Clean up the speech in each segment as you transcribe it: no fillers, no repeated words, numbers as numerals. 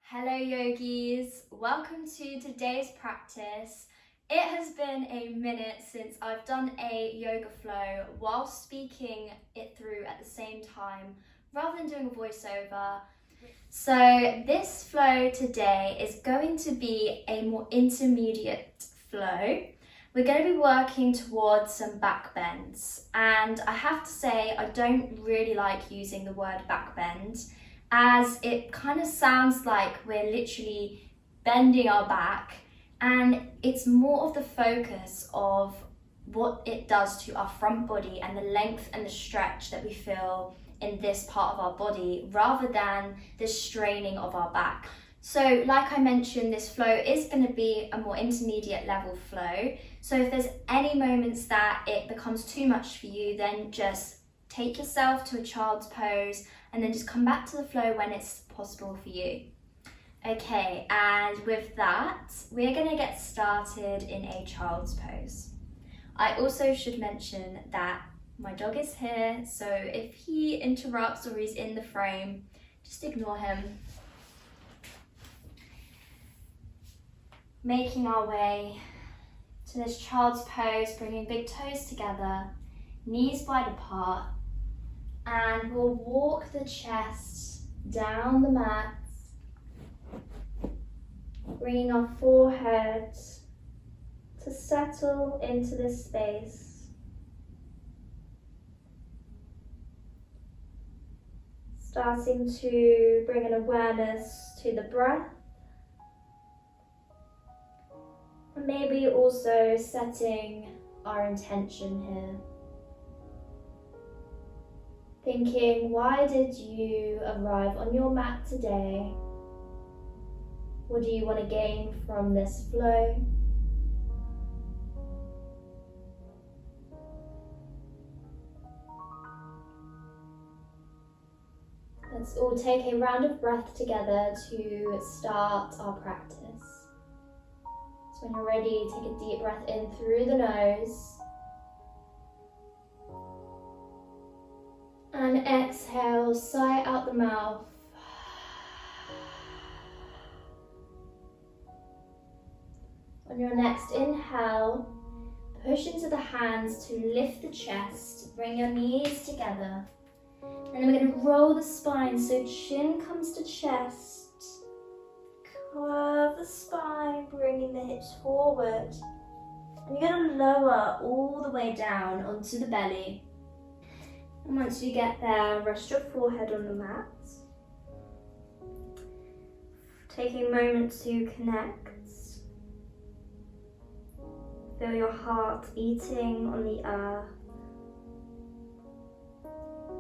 Hello yogis, welcome to today's practice. It has been a minute since I've done a yoga flow while speaking it through at the same time rather than doing a voiceover. So this flow today is going to be a more intermediate flow. We're going to be working towards some back bends, and I have to say I don't really like using the word back bend, as it kind of sounds like we're literally bending our back, and it's more of the focus of what it does to our front body and the length and the stretch that we feel in this part of our body rather than the straining of our back. So like I mentioned, this flow is going to be a more intermediate level flow. So if there's any moments that it becomes too much for you, then just take yourself to a child's pose and then just come back to the flow when it's possible for you. Okay, and with that, we're going to get started in a child's pose. I also should mention that my dog is here, so if he interrupts or he's in the frame, just ignore him. Making our way to this child's pose, bringing big toes together, knees wide apart, and we'll walk the chest down the mat, bringing our forehead to settle into this space. Starting to bring an awareness to the breath. And maybe also setting our intention here. Thinking, why did you arrive on your mat today? What do you want to gain from this flow? Let's all take a round of breath together to start our practice. So when you're ready, take a deep breath in through the nose. And exhale, sigh out the mouth. On your next inhale, push into the hands to lift the chest. Bring your knees together. And then we're going to roll the spine so chin comes to chest. Curve the spine, bringing the hips forward. And you're going to lower all the way down onto the belly. And once you get there, rest your forehead on the mat. Take a moment to connect. Feel your heart beating on the earth.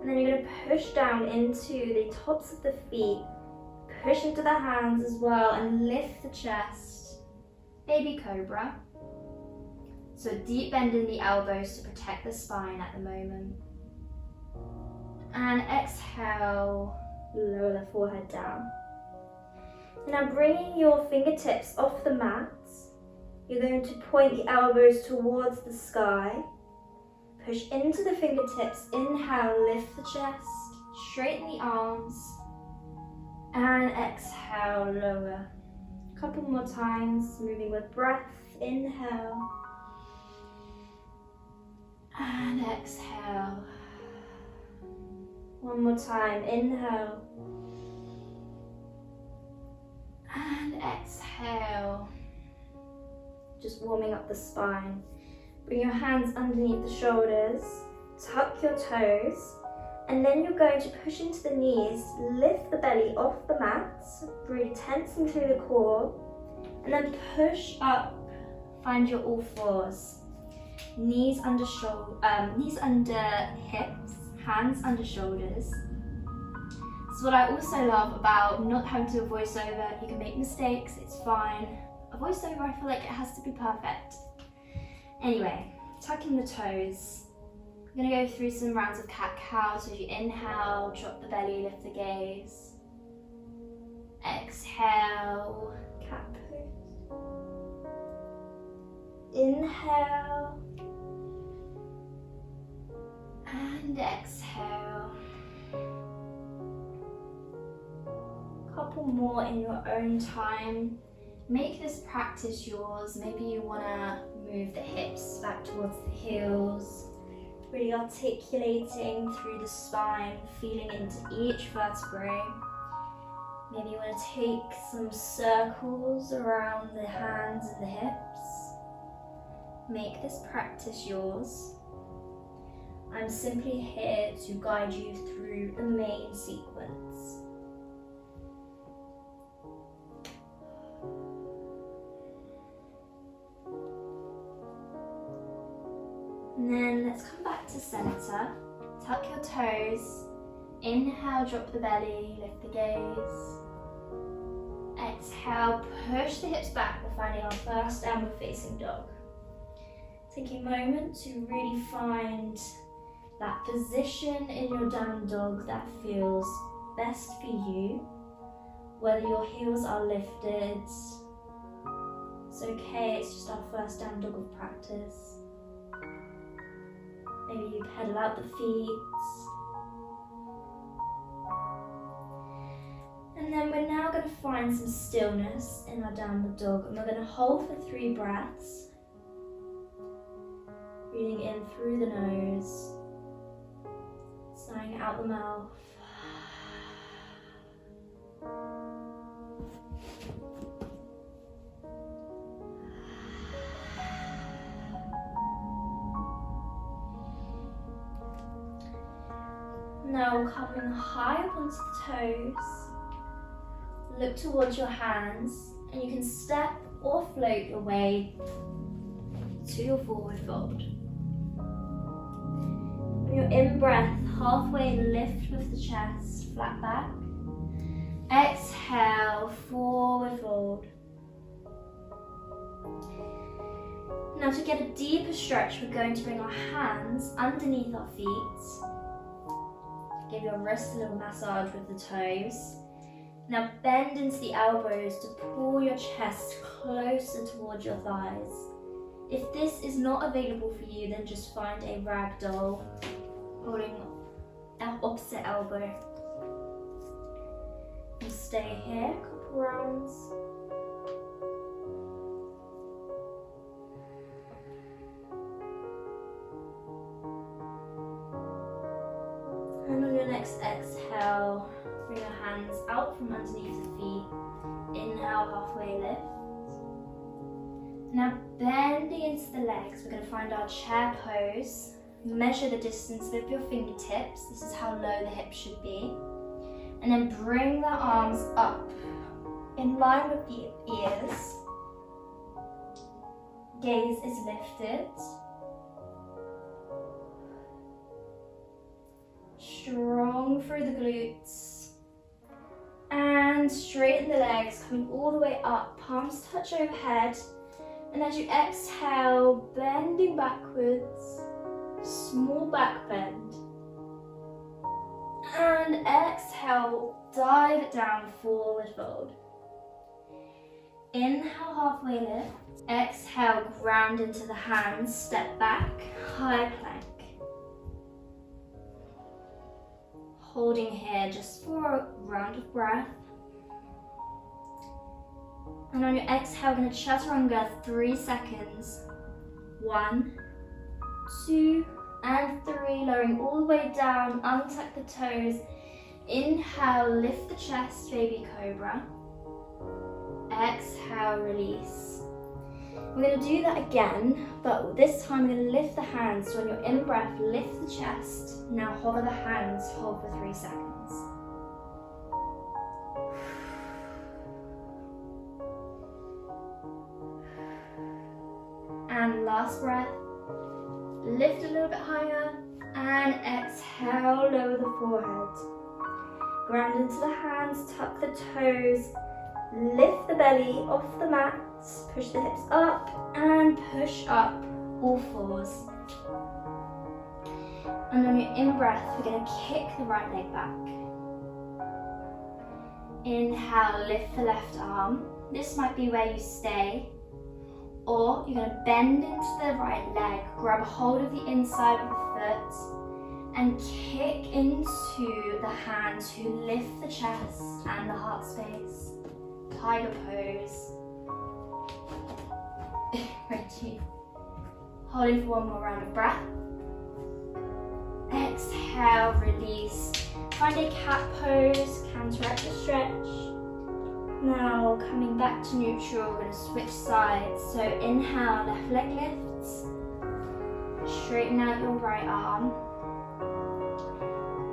And then you're going to push down into the tops of the feet. Push into the hands as well and lift the chest. Baby cobra. So deep bend in the elbows to protect the spine at the moment. And exhale, lower the forehead down. Now bringing your fingertips off the mat, you're going to point the elbows towards the sky. Push into the fingertips, inhale, lift the chest, straighten the arms, and exhale, lower. A couple more times, moving with breath, inhale, and exhale. One more time, inhale, and exhale. Just warming up the spine. Bring your hands underneath the shoulders, tuck your toes, and then you're going to push into the knees, lift the belly off the mat, breathe tensing through the core, and then push up, find your all fours. Knees under hips, hands under shoulders. This is what I also love about not having to do a voiceover. You can make mistakes, it's fine. A voiceover, I feel like it has to be perfect. Anyway, tucking the toes. I'm going to go through some rounds of cat-cow. So as you inhale, drop the belly, lift the gaze. Exhale, cat pose. Inhale. And exhale. couple more in your own time. Make this practice yours. Maybe you want to move the hips back towards the heels, really articulating through the spine, feeling into each vertebrae. Maybe you want to take some circles around the hands and the hips. Make this practice yours. I'm simply here to guide you through the main sequence. And then let's come back to center. Tuck your toes. Inhale, drop the belly, lift the gaze. Exhale, push the hips back. We're finding our first downward facing dog. Take a moment to really find that position in your down dog that feels best for you. Whether your heels are lifted, it's okay, it's just our first down dog of practice. Maybe you pedal out the feet. And then we're now going to find some stillness in our downward dog, and we're going to hold for 3 breaths. Breathing in through the nose, sighing out the mouth. Now coming high up onto the toes, look towards your hands, and you can step or float your way to your forward fold. On your in-breath, halfway lift with the chest, flat back. Exhale, forward fold. Now to get a deeper stretch, we're going to bring our hands underneath our feet. Give your wrists a little massage with the toes. Now bend into the elbows to pull your chest closer towards your thighs. If this is not available for you, then just find a rag doll, holding an opposite elbow. And stay here, a couple rounds. And on your next exhale, bring your hands out from underneath the feet. Inhale, halfway lift. Now bending into the legs, we're going to find our chair pose. Measure the distance with your fingertips. This is how low the hips should be. And then bring the arms up in line with the ears. Gaze is lifted. Strong through the glutes. And straighten the legs, coming all the way up. Palms touch overhead. And as you exhale, bending backwards, small back bend. And exhale, dive it down, forward fold. Inhale, halfway lift. Exhale, ground into the hands, step back, high plank. Holding here just for a round of breath. And on your exhale, we're going to chaturanga 3 seconds. 1, 2, and 3. Lowering all the way down, untuck the toes. Inhale, lift the chest, baby cobra. Exhale, release. We're going to do that again, but this time we're going to lift the hands. So on your in-breath, lift the chest. Now hover the hands, hold for 3 seconds. And last breath, lift a little bit higher, and exhale, lower the forehead. Ground into the hands, tuck the toes, lift the belly off the mat, push the hips up, and push up, all fours. And on your in-breath, we're going to kick the right leg back. Inhale, lift the left arm. This might be where you stay. Or you're going to bend into the right leg, grab a hold of the inside of the foot, And kick into the hand to lift the chest and the heart space. Tiger pose. Ready. Holding for one more round of breath. Exhale, release. Find a cat pose, counteract the stretch. Now coming back to neutral, we're going to switch sides. So inhale, left leg lifts. Straighten out your right arm.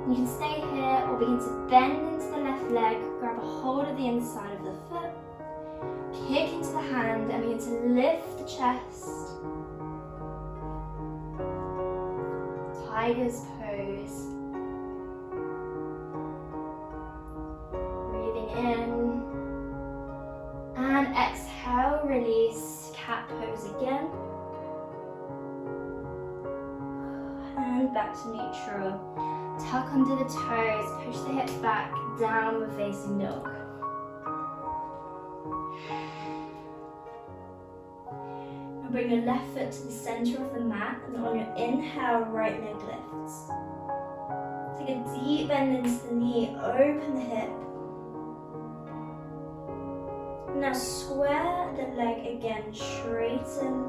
You can stay here or begin to bend into the left leg, grab a hold of the inside of the foot, kick into the hand and begin to lift the chest. Tiger's pose. Breathing in. And exhale, release, cat pose again. And back to neutral. Tuck under the toes, push the hips back, downward facing dog. Now bring your left foot to the center of the mat, and on your inhale, right leg lifts. Take a deep bend into the knee, open the hip. Now square the leg again, straighten.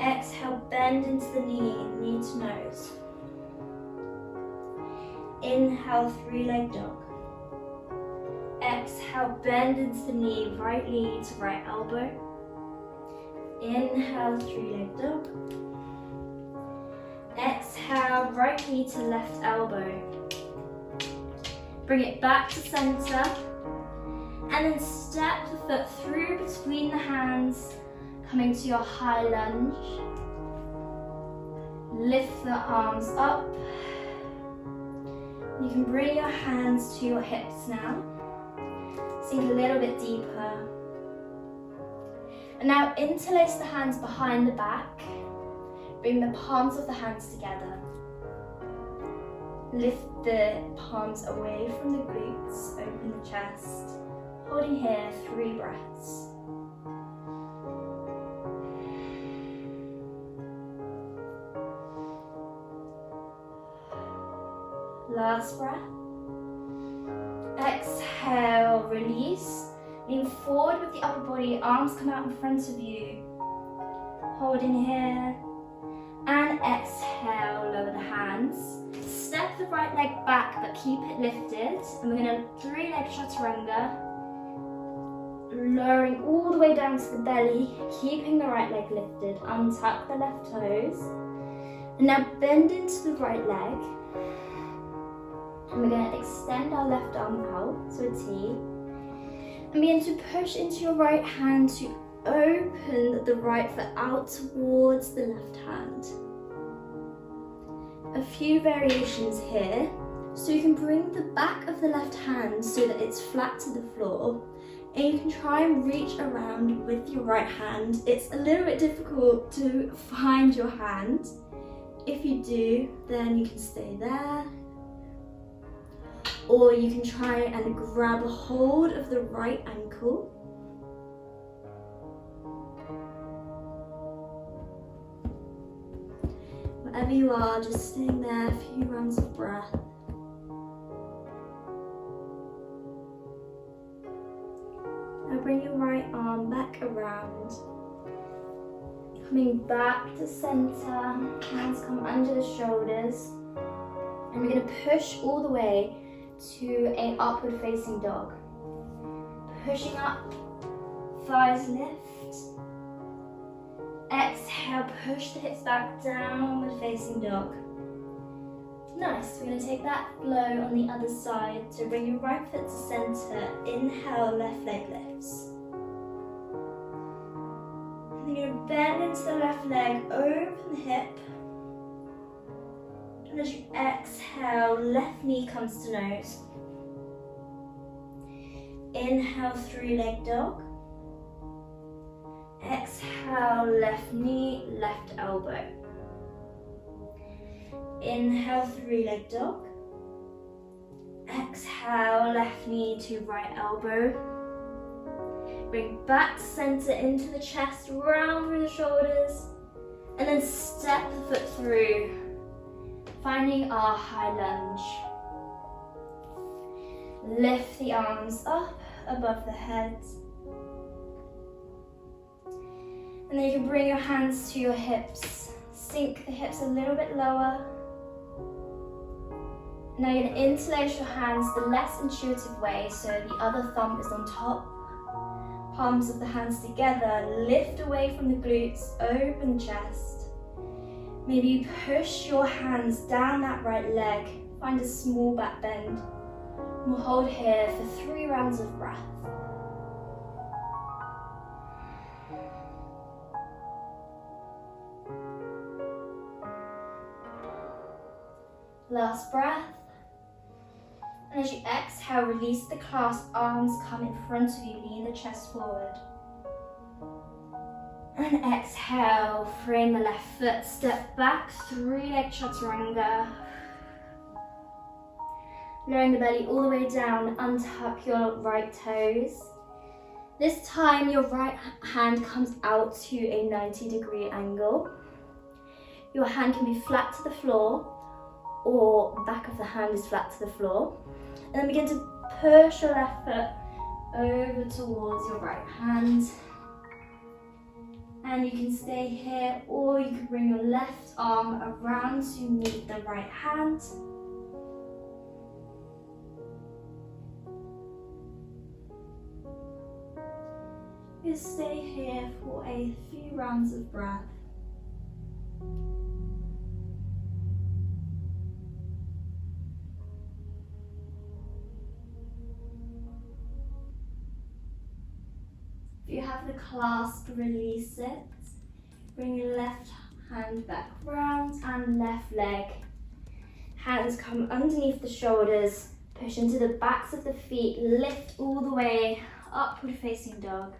Exhale, bend into the knee, knee to nose. Inhale, three-leg dog. Exhale, bend into the knee, right knee to right elbow. Inhale, three-leg dog. Exhale, right knee to left elbow. Bring it back to center. And then step the foot through between the hands, coming to your high lunge. Lift the arms up. You can bring your hands to your hips now. Sink a little bit deeper. And now interlace the hands behind the back. Bring the palms of the hands together. Lift the palms away from the glutes, open the chest. Holding here, 3 breaths. Last breath. Exhale, release. Lean forward with the upper body, arms come out in front of you. Holding here. And exhale, lower the hands. Step the right leg back, but keep it lifted. And we're going to 3-leg chaturanga. Lowering all the way down to the belly, keeping the right leg lifted. Untuck the left toes. And now bend into the right leg. And we're going to extend our left arm out to a T. And begin to push into your right hand to open the right foot out towards the left hand. A few variations here. So you can bring the back of the left hand so that it's flat to the floor. And you can try and reach around with your right hand. It's a little bit difficult to find your hand. If you do, then you can stay there. Or you can try and grab a hold of the right ankle. Wherever you are, just staying there, a few rounds of breath. Now bring your right arm back around. Coming back to center, hands come under the shoulders. And we're going to push all the way to an upward facing dog. Pushing up, thighs lift. Exhale, push the hips back, downward facing dog. Nice, we're going to take that flow on the other side. So bring your right foot to center. Inhale, left leg lifts. And you're going to bend into the left leg, open the hip. And as you exhale, left knee comes to nose. Inhale, 3-leg dog. Exhale, left knee, left elbow. Inhale, 3-leg dog. Exhale, left knee to right elbow. Bring back to center into the chest, round through the shoulders. And then step the foot through. Finding our high lunge. Lift the arms up above the head. And then you can bring your hands to your hips. Sink the hips a little bit lower. Now you're going to interlace your hands the less intuitive way, so the other thumb is on top. Palms of the hands together, lift away from the glutes, open the chest. Maybe you push your hands down that right leg, find a small back bend. We'll hold here for 3 rounds of breath. Last breath. And as you exhale, release the clasped arms, come in front of you, lean the chest forward. And exhale, frame the left foot, step back, 3-leg chaturanga. Lowering the belly all the way down, untuck your right toes. This time your right hand comes out to a 90-degree angle. Your hand can be flat to the floor, or back of the hand is flat to the floor. And then begin to push your left foot over towards your right hand. And you can stay here, or you can bring your left arm around to meet the right hand. You stay here for a few rounds of breath. If you have the clasp, release it. Bring your left hand back round and left leg. Hands come underneath the shoulders. Push into the backs of the feet. Lift all the way, upward facing dog.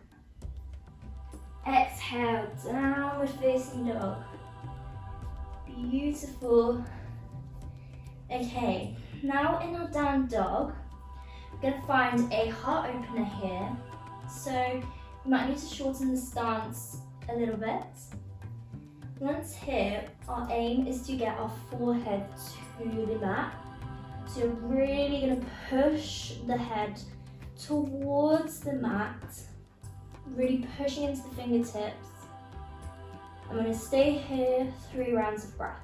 Exhale, downward facing dog. Beautiful. Okay, now in our down dog, we're going to find a heart opener here. So you might need to shorten the stance a little bit. Once here, our aim is to get our forehead to the mat. So you're really going to push the head towards the mat, really pushing into the fingertips. I'm going to stay here 3 rounds of breath.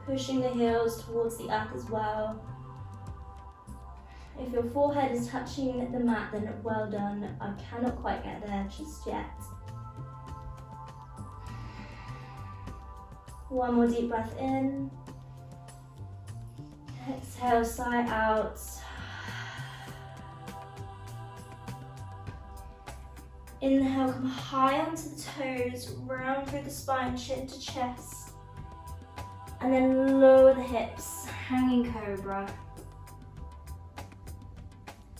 Pushing the heels towards the earth as well. If your forehead is touching the mat, then well done. I cannot quite get there just yet. One more deep breath in. Exhale, sigh out. Inhale, come high onto the toes, round through the spine, chin to chest. And then lower the hips, hanging cobra.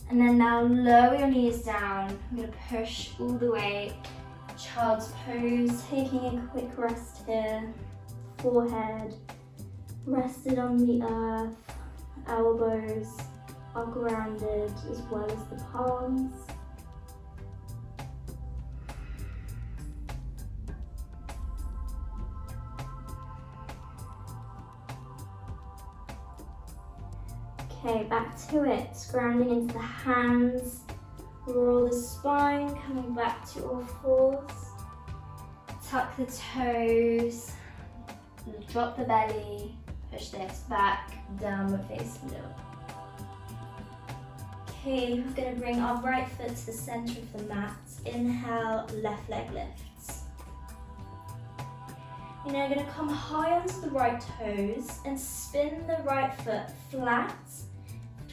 And then now lower your knees down. I'm going to push all the way. Child's pose, taking a quick rest here. Forehead rested on the earth. Elbows are grounded as well as the palms. Okay, back to it. Grounding into the hands. Roll the spine, coming back to all fours. Tuck the toes. Drop the belly. Push the hips back. Downward facing dog. Okay, we're going to bring our right foot to the center of the mat. Inhale, left leg lifts. You're now going to come high onto the right toes and spin the right foot flat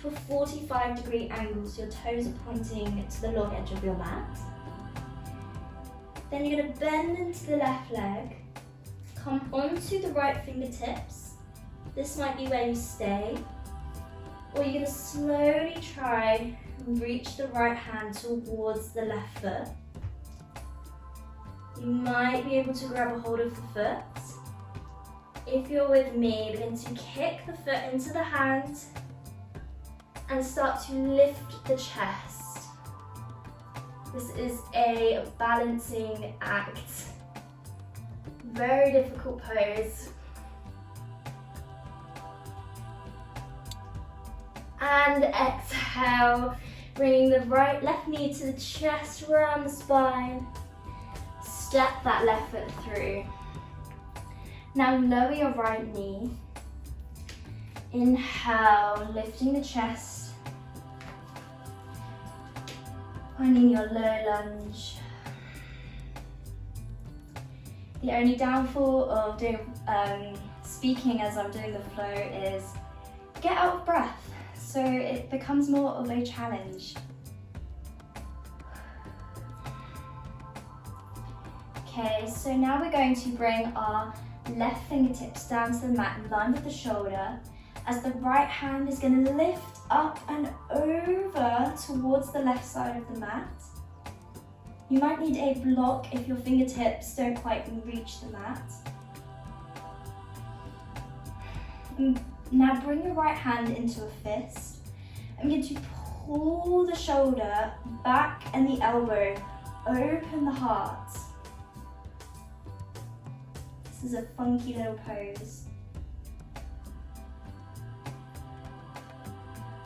to a 45-degree angle, so your toes are pointing to the long edge of your mat. Then you're going to bend into the left leg, come onto the right fingertips. This might be where you stay, or you're going to slowly try and reach the right hand towards the left foot. You might be able to grab a hold of the foot. If you're with me, begin to kick the foot into the hand and start to lift the chest. This is a balancing act. Very difficult pose. And exhale, bringing the left knee to the chest, around the spine. Step that left foot through. Now lower your right knee. Inhale, lifting the chest. Finding your low lunge. The only downfall of doing speaking as I'm doing the flow is get out of breath, so it becomes more of a challenge. Okay, so now we're going to bring our left fingertips down to the mat in line with the shoulder, as the right hand is going to lift up and over towards the left side of the mat. You might need a block if your fingertips don't quite reach the mat. Now bring your right hand into a fist. I'm going to pull the shoulder back and the elbow, open the heart. This is a funky little pose.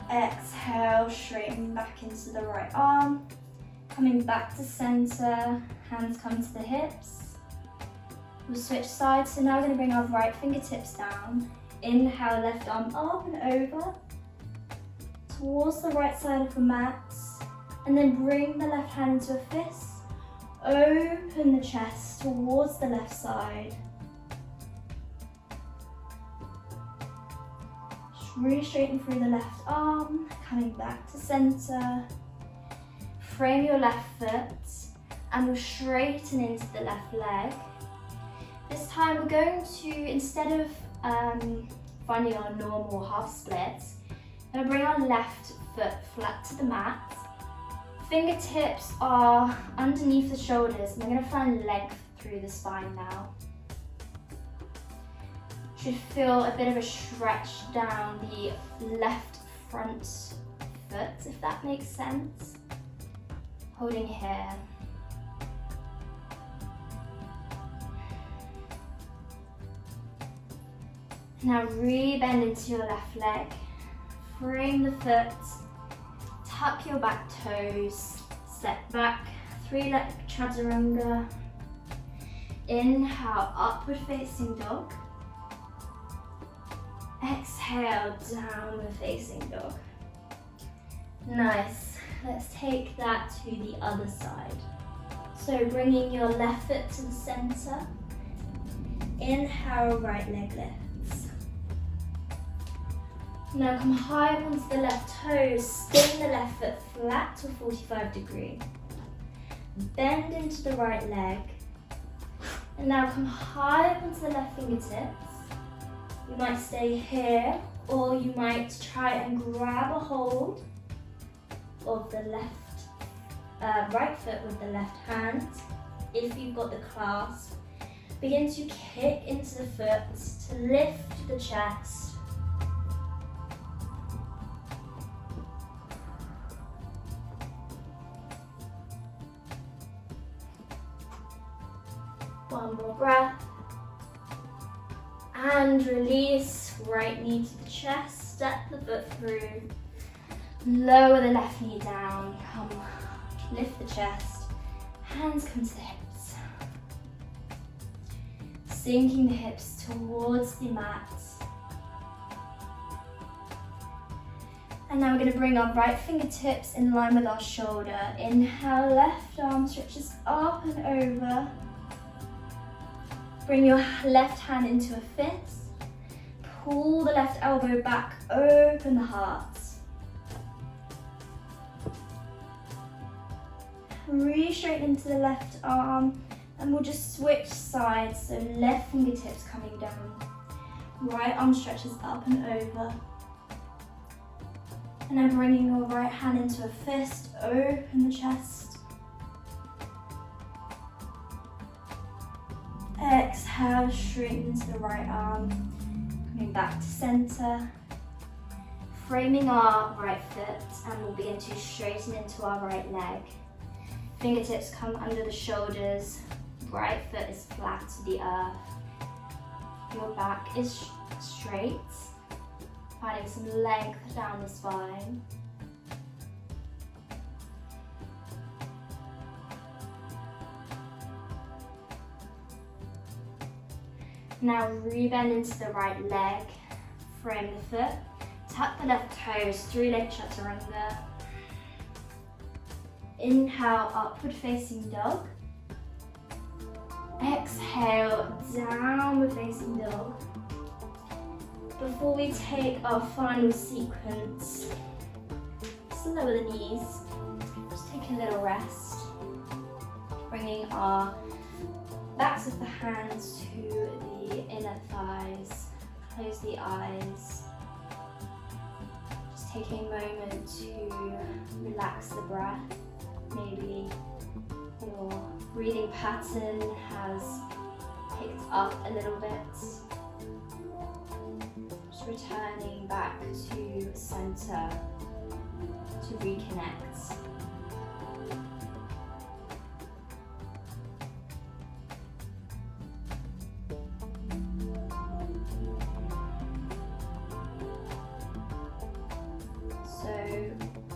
Exhale, straighten back into the right arm. Coming back to center, hands come to the hips. We'll switch sides, so now we're going to bring our right fingertips down. Inhale, left arm up and over towards the right side of the mat, and then bring the left hand into a fist. Open the chest towards the left side. Really straighten through the left arm, coming back to center. Frame your left foot and we'll straighten into the left leg. This time we're going to, instead of finding our normal half splits, we're going to bring our left foot flat to the mat. Fingertips are underneath the shoulders, and we're going to find length through the spine now. Should feel a bit of a stretch down the left front foot, if that makes sense. Holding here. Now re-bend into your left leg. Frame the foot. Tuck your back toes. Step back. 3-leg chaturanga. Inhale, upward facing dog. Exhale, downward facing dog. Nice. Let's take that to the other side. So bringing your left foot to the center. Inhale, right leg lifts. Now come high up onto the left toes. Spin the left foot flat to 45 degree. Bend into the right leg. And now come high up onto the left fingertips. You might stay here, or you might try and grab a hold of the right foot with the left hand. If you've got the clasp, begin to kick into the foot to lift the chest. One more breath. And release, right knee to the chest, step the foot through, lower the left knee down, come, lift the chest, hands come to the hips. Sinking the hips towards the mat. And now we're going to bring our right fingertips in line with our shoulder. Inhale, left arm stretches up and over. Bring your left hand into a fist. Pull the left elbow back, open the heart. Re-straighten into the left arm, and we'll just switch sides, so left fingertips coming down. Right arm stretches up and over. And now bringing your right hand into a fist, open the chest. Exhale, straighten into the right arm, coming back to center. Framing our right foot, and we'll begin to straighten into our right leg. Fingertips come under the shoulders, right foot is flat to the earth. Your back is straight, finding some length down the spine. Now rebend into the right leg, frame the foot, tuck the left toes, 3-leg chaturanga. Inhale, upward facing dog. Exhale, downward facing dog. Before we take our final sequence, just lower the knees, just take a little rest, bringing our backs of the hands to the inner thighs, close the eyes, just taking a moment to relax the breath. Maybe your breathing pattern has picked up a little bit. Just returning back to center to reconnect. So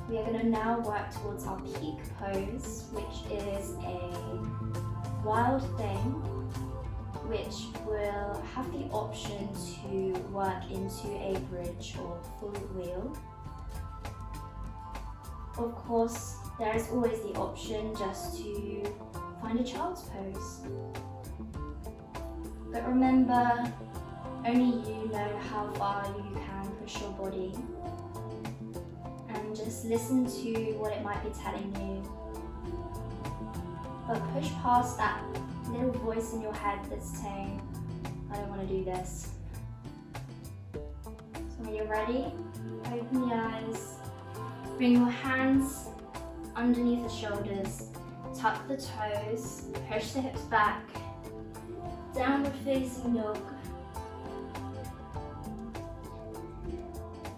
we are going to now work towards our peak pose, which is a wild thing, which will have the option to work into a bridge or full wheel. Of course, there is always the option just to find a child's pose. But remember, only you know how far you can push your body. And just listen to what it might be telling you. But push past that little voice in your head that's saying, I don't want to do this. So when you're ready, open the eyes, bring your hands underneath the shoulders, tuck the toes, push the hips back, downward facing dog.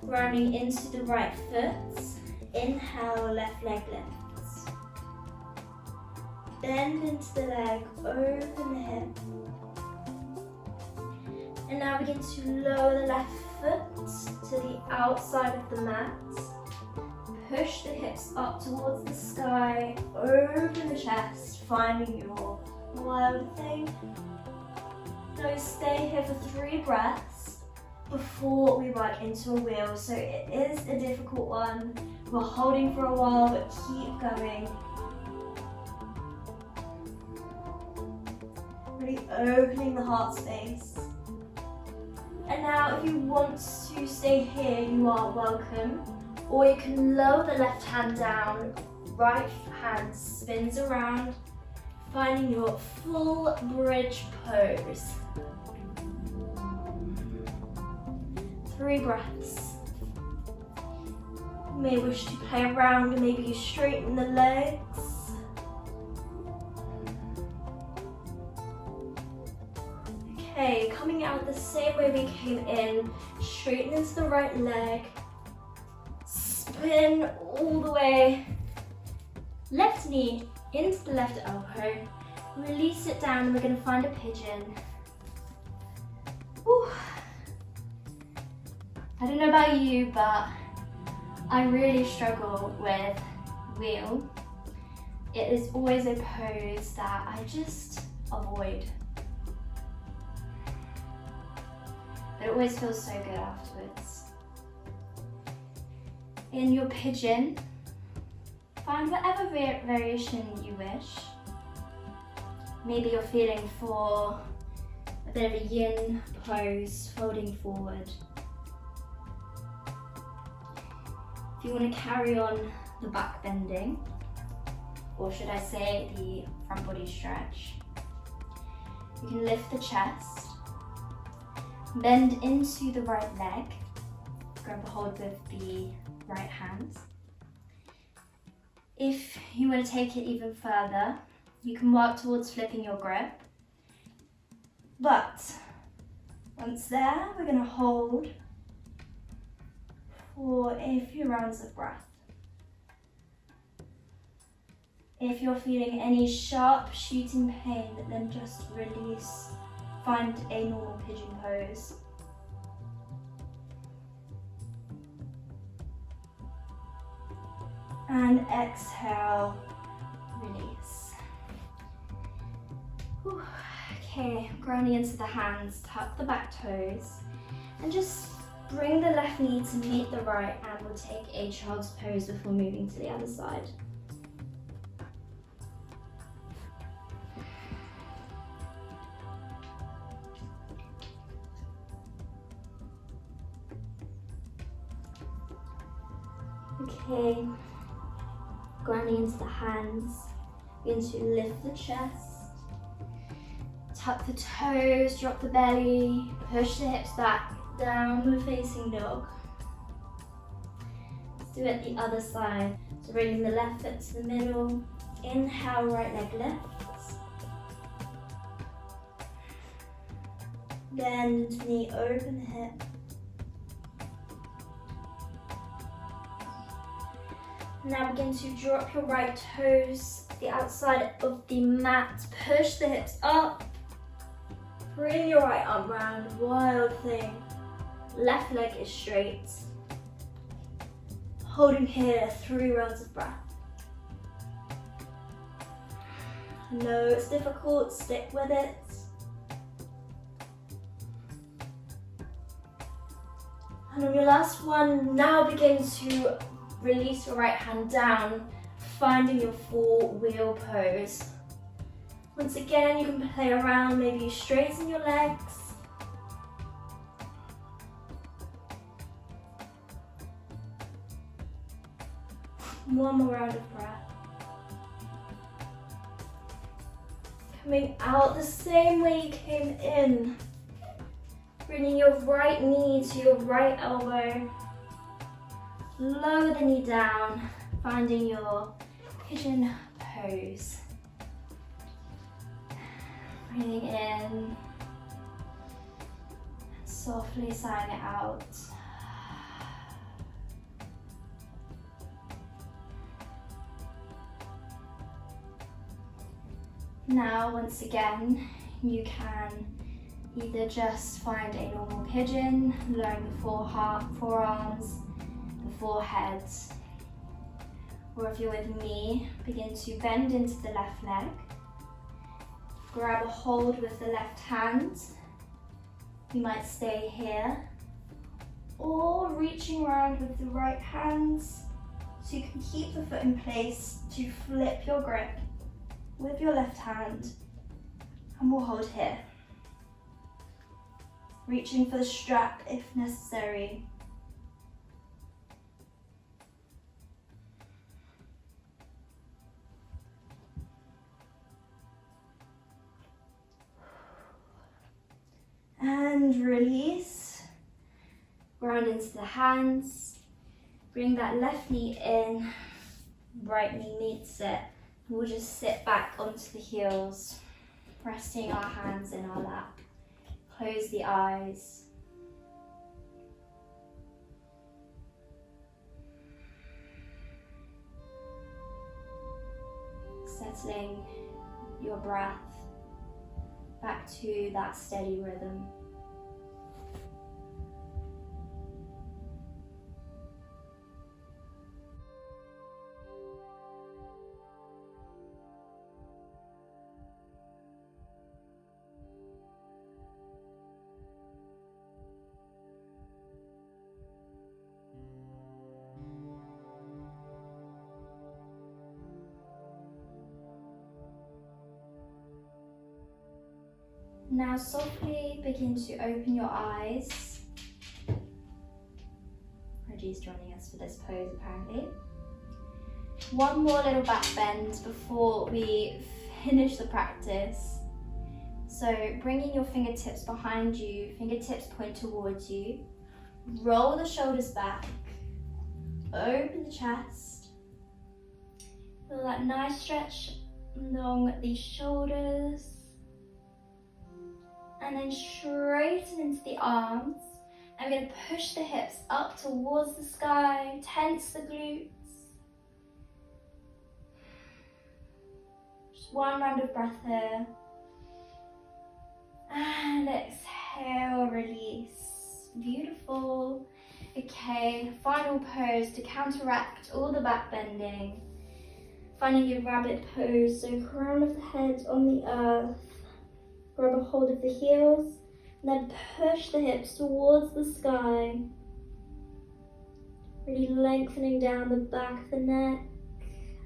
Grounding into the right foot, inhale, left leg lifts. Bend into the leg, open the hip. And now begin to lower the left foot to the outside of the mat. Push the hips up towards the sky, open the chest, finding your wild thing. Now stay here for 3 breaths before we work into a wheel. So it is a difficult one. We're holding for a while, but keep going. Really opening the heart space. And now if you want to stay here, you are welcome. Or you can lower the left hand down, right hand spins around, finding your full bridge pose. 3 breaths. You may wish to play around and maybe you straighten the legs. Okay, coming out the same way we came in, straighten into the right leg, spin all the way, left knee into the left elbow, release it down and we're going to find a pigeon. Whew. I don't know about you, but I really struggle with wheel. It is always a pose that I just avoid. But it always feels so good afterwards. In your pigeon, find whatever variation you wish. Maybe you're feeling for a bit of a yin pose, folding forward. If you want to carry on the back bending, or should I say the front body stretch, you can lift the chest, bend into the right leg, grab a hold with the right hand. If you want to take it even further, you can work towards flipping your grip. But once there, we're going to hold for a few rounds of breath. If you're feeling any sharp shooting pain, then just release. Find a normal pigeon pose. And exhale, release. Whew. Okay, grounding into the hands, tuck the back toes, and just bring the left knee to meet the right, and we'll take a child's pose before moving to the other side. Okay, grounding into the hands, begin to lift the chest, tuck the toes, drop the belly, push the hips back, downward facing dog. Let's do it the other side. So bringing the left foot to the middle, inhale, right leg lifts. Bend knee, open hip. Now begin to drop your right toes to the outside of the mat. Push the hips up. Bring your right arm round, wild thing. Left leg is straight. Holding here, 3 rounds of breath. I know it's difficult, stick with it. And on your last one, now begin to release your right hand down, finding your full wheel pose. Once again, you can play around, maybe you straighten your legs. One more round of breath. Coming out the same way you came in. Bringing your right knee to your right elbow. Lower the knee down, finding your pigeon pose. Breathing in, softly sighing it out. Now, once again, you can either just find a normal pigeon, lowering the forearms, the forehead, or if you're with me, begin to bend into the left leg. Grab a hold with the left hand. You might stay here, or reaching around with the right hand so you can keep the foot in place to flip your grip with your left hand, and we'll hold here. Reaching for the strap if necessary. And release. Ground into the hands. Bring that left knee in, right knee meets it. We'll just sit back onto the heels, resting our hands in our lap. Close the eyes. Settling your breath back to that steady rhythm. Now softly begin to open your eyes. Reggie's joining us for this pose apparently. One more little back bend before we finish the practice. So bringing your fingertips behind you, fingertips point towards you. Roll the shoulders back, open the chest. Feel that nice stretch along the shoulders. And then straighten into the arms. I'm going to push the hips up towards the sky, tense the glutes. Just one round of breath here. And exhale, release. Beautiful. Okay, final pose to counteract all the back bending. Finding your rabbit pose, so crown of the head on the earth. Grab a hold of the heels, and then push the hips towards the sky. Really lengthening down the back of the neck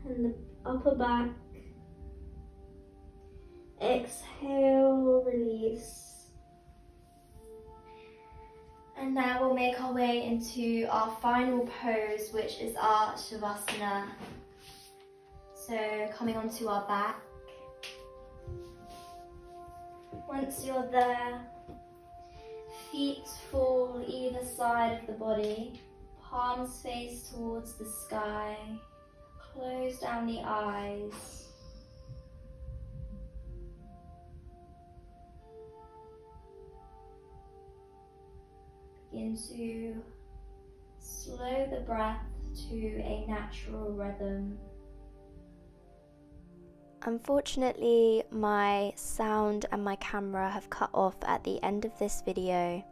and the upper back. Exhale, release. And now we'll make our way into our final pose, which is our Shavasana. So coming onto our back. Once you're there, feet fall either side of the body, palms face towards the sky, close down the eyes. Begin to slow the breath to a natural rhythm. Unfortunately, my sound and my camera have cut off at the end of this video.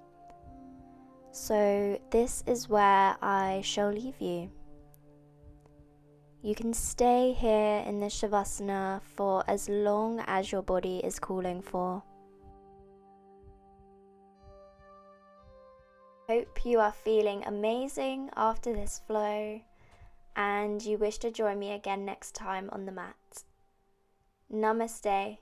So this is where I shall leave you. You can stay here in the Shavasana for as long as your body is calling for. Hope you are feeling amazing after this flow and you wish to join me again next time on the mat. Namaste.